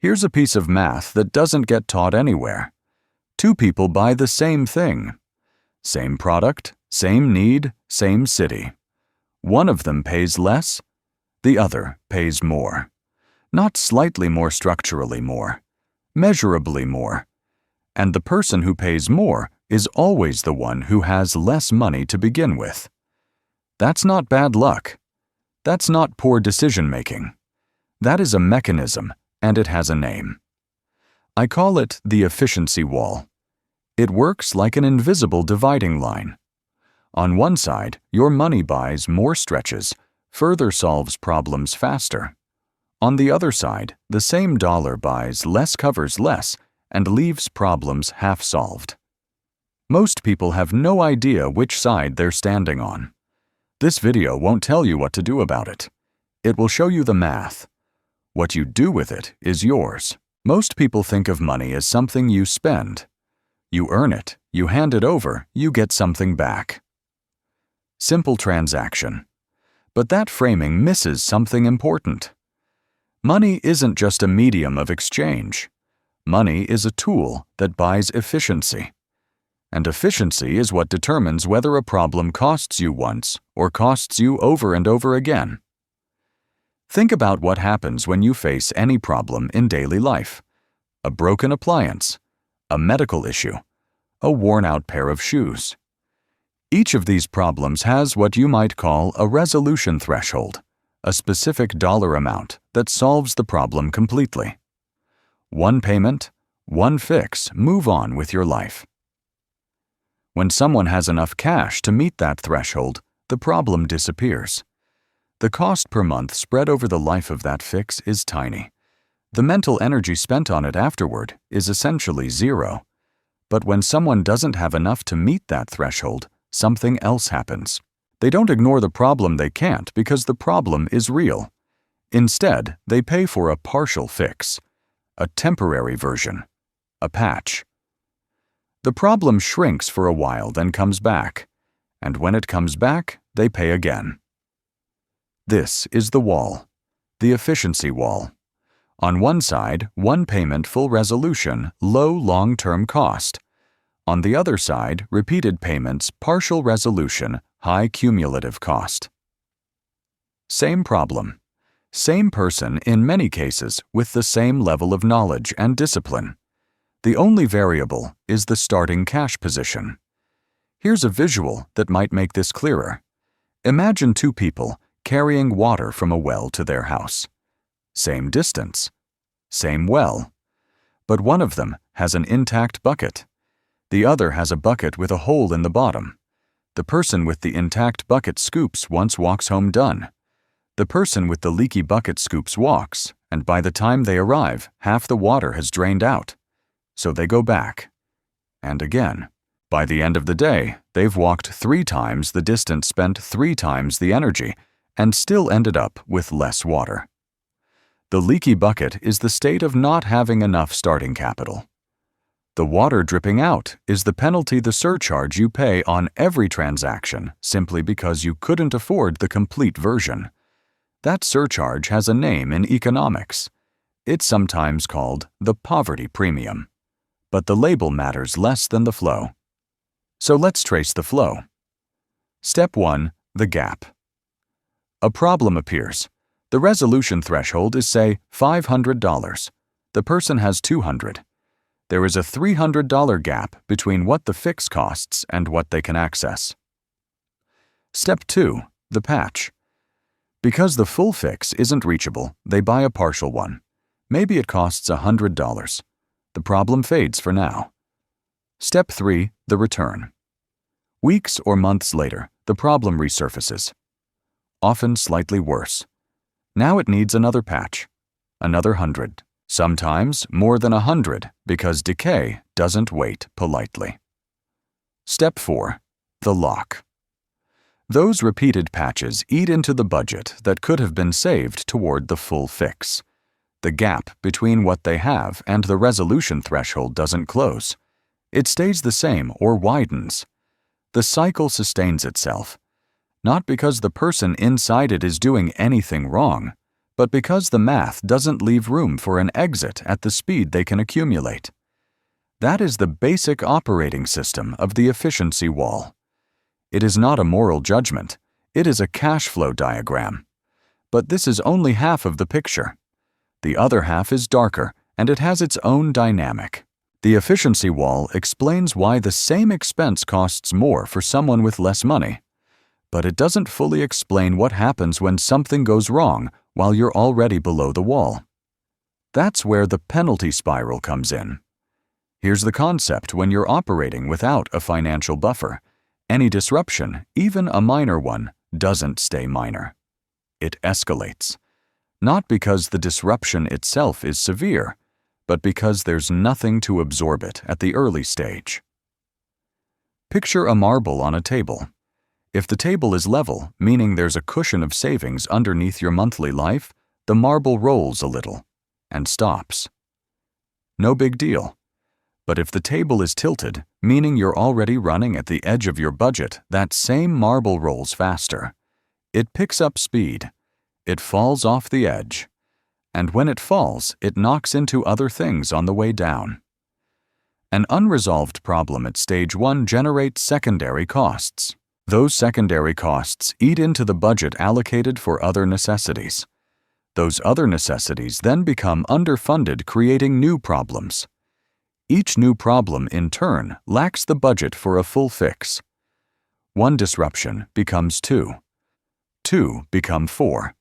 Here's a piece of math that doesn't get taught anywhere. Two people buy the same thing. Same product, same need, same city. One of them pays less, the other pays more. Not slightly more structurally more, measurably more. And the person who pays more is always the one who has less money to begin with. That's not bad luck. That's not poor decision-making. That is a mechanism, and it has a name. I call it the efficiency wall. It works like an invisible dividing line. On one side, your money buys more stretches, further solves problems faster. On the other side, the same dollar buys less covers less and leaves problems half solved. Most people have no idea which side they're standing on. This video won't tell you what to do about it. It will show you the math. What you do with it is yours. Most people think of money as something you spend. You earn it, you hand it over, you get something back. Simple transaction. But that framing misses something important. Money isn't just a medium of exchange. Money is a tool that buys efficiency. And efficiency is what determines whether a problem costs you once or costs you over and over again. Think about what happens when you face any problem in daily life. A broken appliance, a medical issue, a worn-out pair of shoes. Each of these problems has what you might call a resolution threshold, a specific dollar amount that solves the problem completely. One payment, one fix, move on with your life. When someone has enough cash to meet that threshold, the problem disappears. The cost per month spread over the life of that fix is tiny. The mental energy spent on it afterward is essentially zero. But when someone doesn't have enough to meet that threshold, something else happens. They don't ignore the problem they can't because the problem is real. Instead, they pay for a partial fix, a temporary version, a patch. The problem shrinks for a while, then comes back. And when it comes back, they pay again. This is the wall, the efficiency wall. On one side, one payment, full resolution, low long-term cost. On the other side, repeated payments, partial resolution, high cumulative cost. Same problem. Same person in many cases with the same level of knowledge and discipline. The only variable is the starting cash position. Here's a visual that might make this clearer. Imagine two people carrying water from a well to their house. Same distance, same well, but one of them has an intact bucket. The other has a bucket with a hole in the bottom. The person with the intact bucket scoops once walks home done. The person with the leaky bucket scoops walks, and by the time they arrive, half the water has drained out. So they go back. And again. By the end of the day, they've walked 3 times the distance, spent 3 times the energy, and still ended up with less water. The leaky bucket is the state of not having enough starting capital. The water dripping out is the penalty, the surcharge you pay on every transaction simply because you couldn't afford the complete version. That surcharge has a name in economics. It's sometimes called the poverty premium. But the label matters less than the flow. So let's trace the flow. Step 1. The gap. A problem appears. The resolution threshold is, say, $500. The person has $200. There is a $300 gap between what the fix costs and what they can access. Step 2. The patch. Because the full fix isn't reachable, they buy a partial one. Maybe it costs $100. The problem fades for now. Step 3. The return. Weeks or months later, the problem resurfaces. Often slightly worse. Now it needs another patch. Another 100. Sometimes more than 100 because decay doesn't wait politely. Step 4. The lock. Those repeated patches eat into the budget that could have been saved toward the full fix. The gap between what they have and the resolution threshold doesn't close. It stays the same or widens. The cycle sustains itself, not because the person inside it is doing anything wrong, but because the math doesn't leave room for an exit at the speed they can accumulate. That is the basic operating system of the efficiency wall. It is not a moral judgment, it is a cash flow diagram. But this is only half of the picture. The other half is darker, and it has its own dynamic. The efficiency wall explains why the same expense costs more for someone with less money. But it doesn't fully explain what happens when something goes wrong while you're already below the wall. That's where the penalty spiral comes in. Here's the concept when you're operating without a financial buffer. Any disruption, even a minor one, doesn't stay minor. It escalates. Not because the disruption itself is severe, but because there's nothing to absorb it at the early stage. Picture a marble on a table. If the table is level, meaning there's a cushion of savings underneath your monthly life, the marble rolls a little and stops. No big deal. But if the table is tilted, meaning you're already running at the edge of your budget, that same marble rolls faster. It picks up speed. It falls off the edge. And when it falls, it knocks into other things on the way down. An unresolved problem at stage 1 generates secondary costs. Those secondary costs eat into the budget allocated for other necessities. Those other necessities then become underfunded, creating new problems. Each new problem, in turn, lacks the budget for a full fix. One disruption becomes 2. 2 become 4.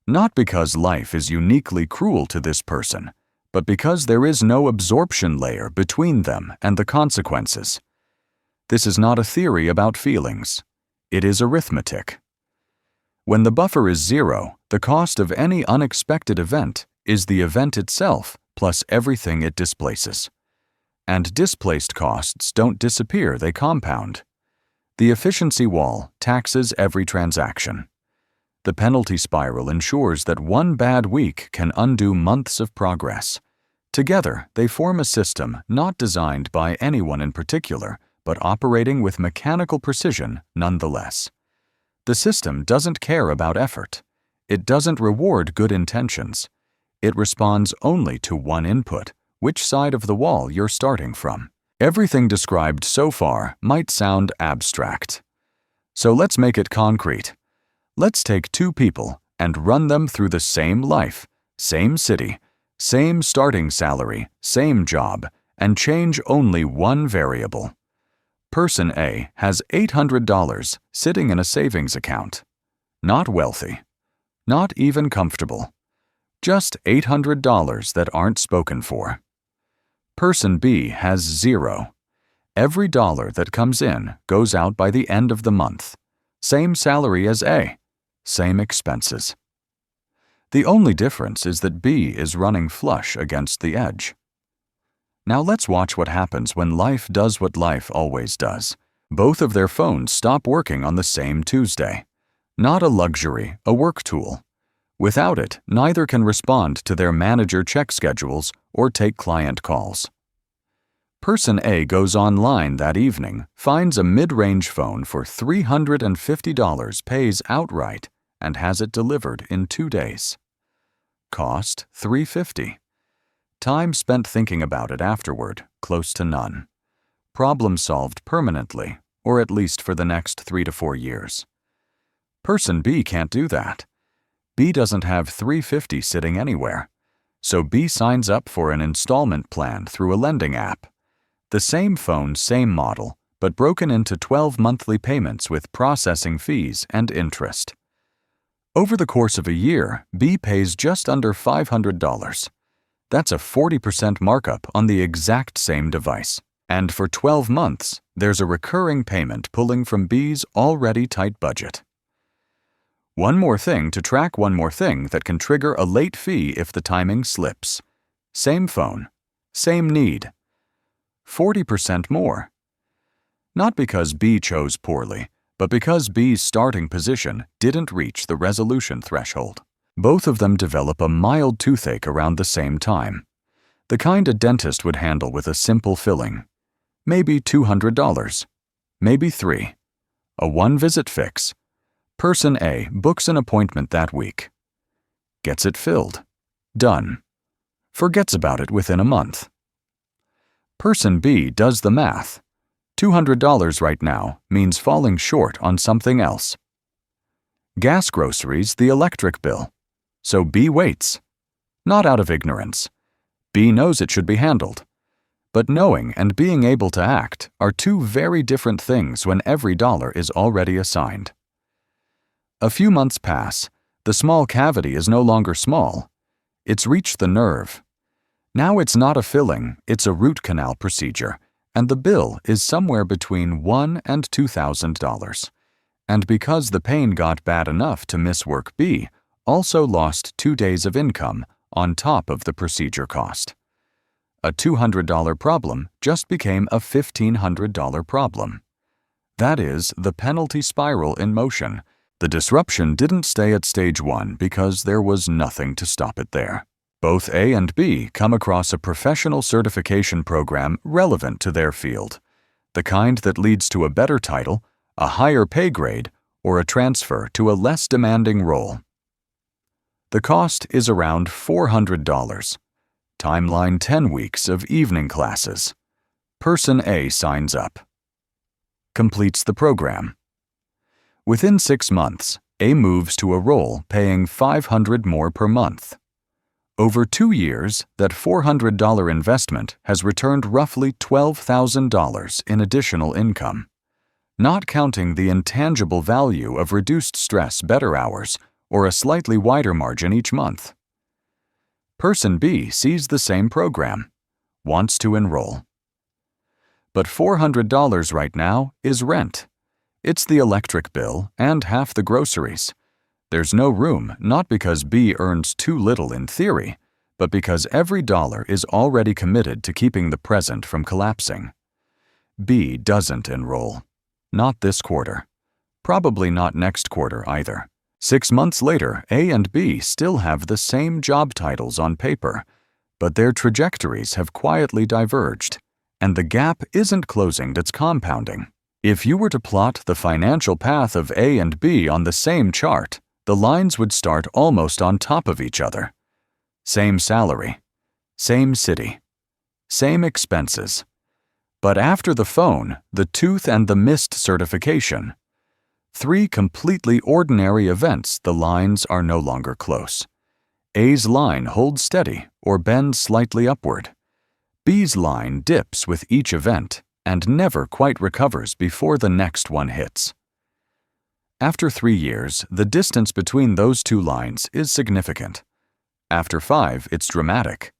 Not because life is uniquely cruel to this person, but because there is no absorption layer between them and the consequences. This is not a theory about feelings. It is arithmetic. When the buffer is 0, the cost of any unexpected event is the event itself plus everything it displaces. And displaced costs don't disappear, they compound. The efficiency wall taxes every transaction. The penalty spiral ensures that one bad week can undo months of progress. Together, they form a system not designed by anyone in particular, but operating with mechanical precision nonetheless. The system doesn't care about effort. It doesn't reward good intentions. It responds only to one input, which side of the wall you're starting from. Everything described so far might sound abstract. So let's make it concrete. Let's take 2 people and run them through the same life, same city, same starting salary, same job, and change only one variable. Person A has $800 sitting in a savings account. Not wealthy. Not even comfortable. Just $800 that aren't spoken for. Person B has 0. Every dollar that comes in goes out by the end of the month. Same salary as A. Same expenses. The only difference is that B is running flush against the edge. Now let's watch what happens when life does what life always does. Both of their phones stop working on the same Tuesday. Not a luxury, a work tool. Without it, neither can respond to their manager check schedules or take client calls. Person A goes online that evening, finds a mid-range phone for $350, pays outright, and has it delivered in 2 days. Cost $350. Time spent thinking about it afterward, close to none. Problem solved permanently, or at least for the next 3 to 4 years. Person B can't do that. B doesn't have $350 sitting anywhere, so B signs up for an installment plan through a lending app. The same phone, same model, but broken into 12 monthly payments with processing fees and interest. Over the course of a year, B pays just under $500. That's a 40% markup on the exact same device. And for 12 months, there's a recurring payment pulling from B's already tight budget. One more thing to track one more thing that can trigger a late fee if the timing slips. Same phone, same need. 40% more. Not because B chose poorly, but because B's starting position didn't reach the resolution threshold. Both of them develop a mild toothache around the same time. The kind a dentist would handle with a simple filling. Maybe $200. Maybe $3. A one-visit fix. Person A books an appointment that week. gets it filled. Done. Forgets about it within a month. Person B does the math. $200 right now means falling short on something else. Gas groceries the electric bill. So B waits. Not out of ignorance. B knows it should be handled. But knowing and being able to act are two very different things when every dollar is already assigned. A few months pass. The small cavity is no longer small. It's reached the nerve. Now it's not a filling, it's a root canal procedure, and the bill is somewhere between $1,000 and $2,000. And because the pain got bad enough to miss work B, also lost 2 days of income on top of the procedure cost. A $200 problem just became a $1,500 problem. That is the penalty spiral in motion. The disruption didn't stay at stage 1 because there was nothing to stop it there. Both A and B come across a professional certification program relevant to their field, the kind that leads to a better title, a higher pay grade, or a transfer to a less demanding role. The cost is around $400. Timeline 10 weeks of evening classes. Person A signs up. Completes the program. Within 6 months, A moves to a role paying $500 more per month. Over 2 years, that $400 investment has returned roughly $12,000 in additional income, not counting the intangible value of reduced stress better hours or a slightly wider margin each month. Person B sees the same program, wants to enroll. But $400 right now is rent. It's the electric bill and half the groceries. There's no room, not because B earns too little in theory, but because every dollar is already committed to keeping the present from collapsing. B doesn't enroll. Not this quarter. Probably not next quarter either. 6 months later, A and B still have the same job titles on paper, but their trajectories have quietly diverged, and the gap isn't closing, it's compounding. If you were to plot the financial path of A and B on the same chart, the lines would start almost on top of each other. Same salary, same city, same expenses. But after the phone, the tooth and the missed certification, 3 completely ordinary events, the lines are no longer close. A's line holds steady or bends slightly upward. B's line dips with each event and never quite recovers before the next one hits. After 3 years, the distance between those 2 lines is significant. After 5, it's dramatic.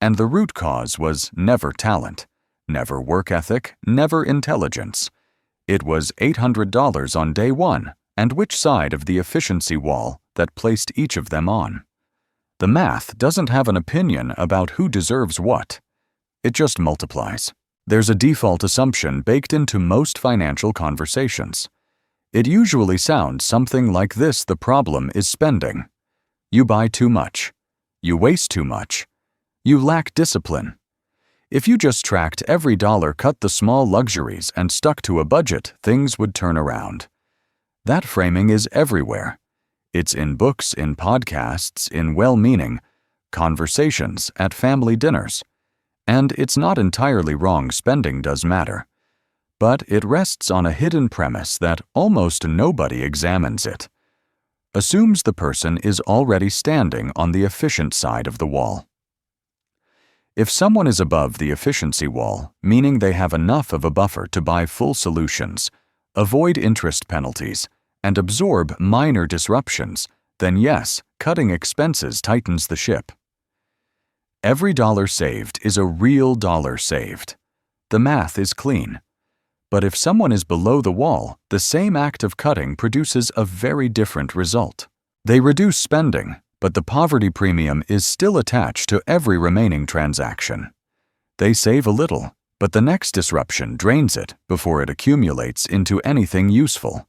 And the root cause was never talent, never work ethic, never intelligence. It was $800 on day 1, and which side of the efficiency wall that placed each of them on. The math doesn't have an opinion about who deserves what. It just multiplies. There's a default assumption baked into most financial conversations. It usually sounds something like this: the problem is spending. You buy too much. You waste too much. You lack discipline. If you just tracked every dollar, cut the small luxuries, and stuck to a budget, things would turn around. That framing is everywhere. It's in books, in podcasts, in well-meaning conversations at family dinners. And it's not entirely wrong, spending does matter. But it rests on a hidden premise that almost nobody examines it. Assumes the person is already standing on the efficient side of the wall. If someone is above the efficiency wall, meaning they have enough of a buffer to buy full solutions, avoid interest penalties, and absorb minor disruptions, then yes, cutting expenses tightens the ship. Every dollar saved is a real dollar saved. The math is clean. But if someone is below the wall, the same act of cutting produces a very different result. They reduce spending, but the poverty premium is still attached to every remaining transaction. They save a little, but the next disruption drains it before it accumulates into anything useful.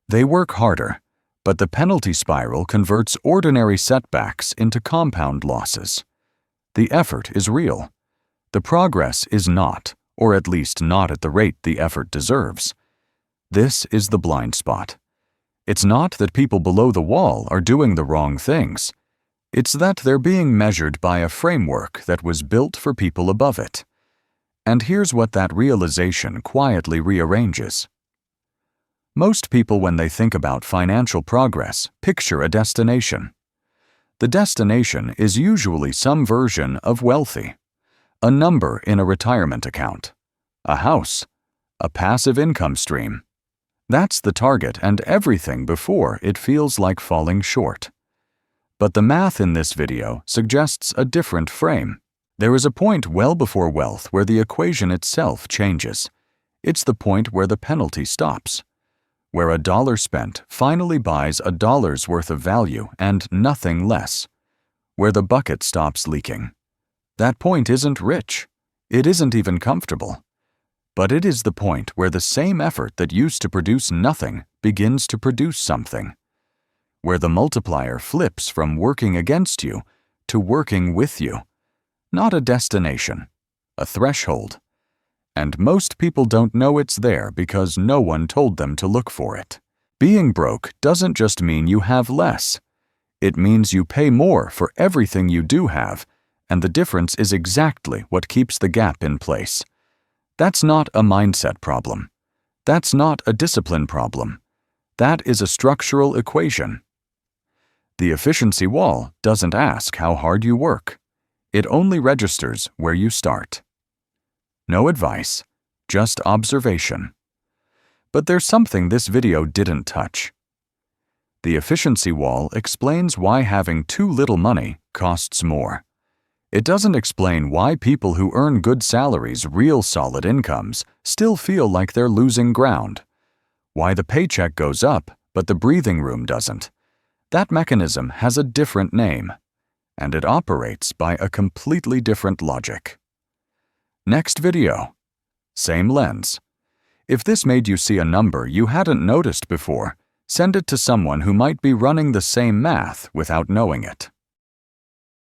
They work harder, but the penalty spiral converts ordinary setbacks into compound losses. The effort is real. The progress is not, or at least not at the rate the effort deserves. This is the blind spot. It's not that people below the wall are doing the wrong things. It's that they're being measured by a framework that was built for people above it. And here's what that realization quietly rearranges. Most people, when they think about financial progress, picture a destination. The destination is usually some version of wealthy. A number in a retirement account. A house. A passive income stream. That's the target, and everything before it feels like falling short. But the math in this video suggests a different frame. There is a point well before wealth where the equation itself changes. It's the point where the penalty stops. Where a dollar spent finally buys a dollar's worth of value and nothing less. Where the bucket stops leaking. That point isn't rich. It isn't even comfortable. But it is the point where the same effort that used to produce nothing begins to produce something. Where the multiplier flips from working against you to working with you. Not a destination, a threshold. And most people don't know it's there because no one told them to look for it. Being broke doesn't just mean you have less. It means you pay more for everything you do have, and the difference is exactly what keeps the gap in place. That's not a mindset problem. That's not a discipline problem. That is a structural equation. The efficiency wall doesn't ask how hard you work. It only registers where you start. No advice, just observation. But there's something this video didn't touch. The efficiency wall explains why having too little money costs more. It doesn't explain why people who earn good salaries, real solid incomes, still feel like they're losing ground. Why the paycheck goes up, but the breathing room doesn't. That mechanism has a different name, and it operates by a completely different logic. Next video. Same lens. If this made you see a number you hadn't noticed before, send it to someone who might be running the same math without knowing it.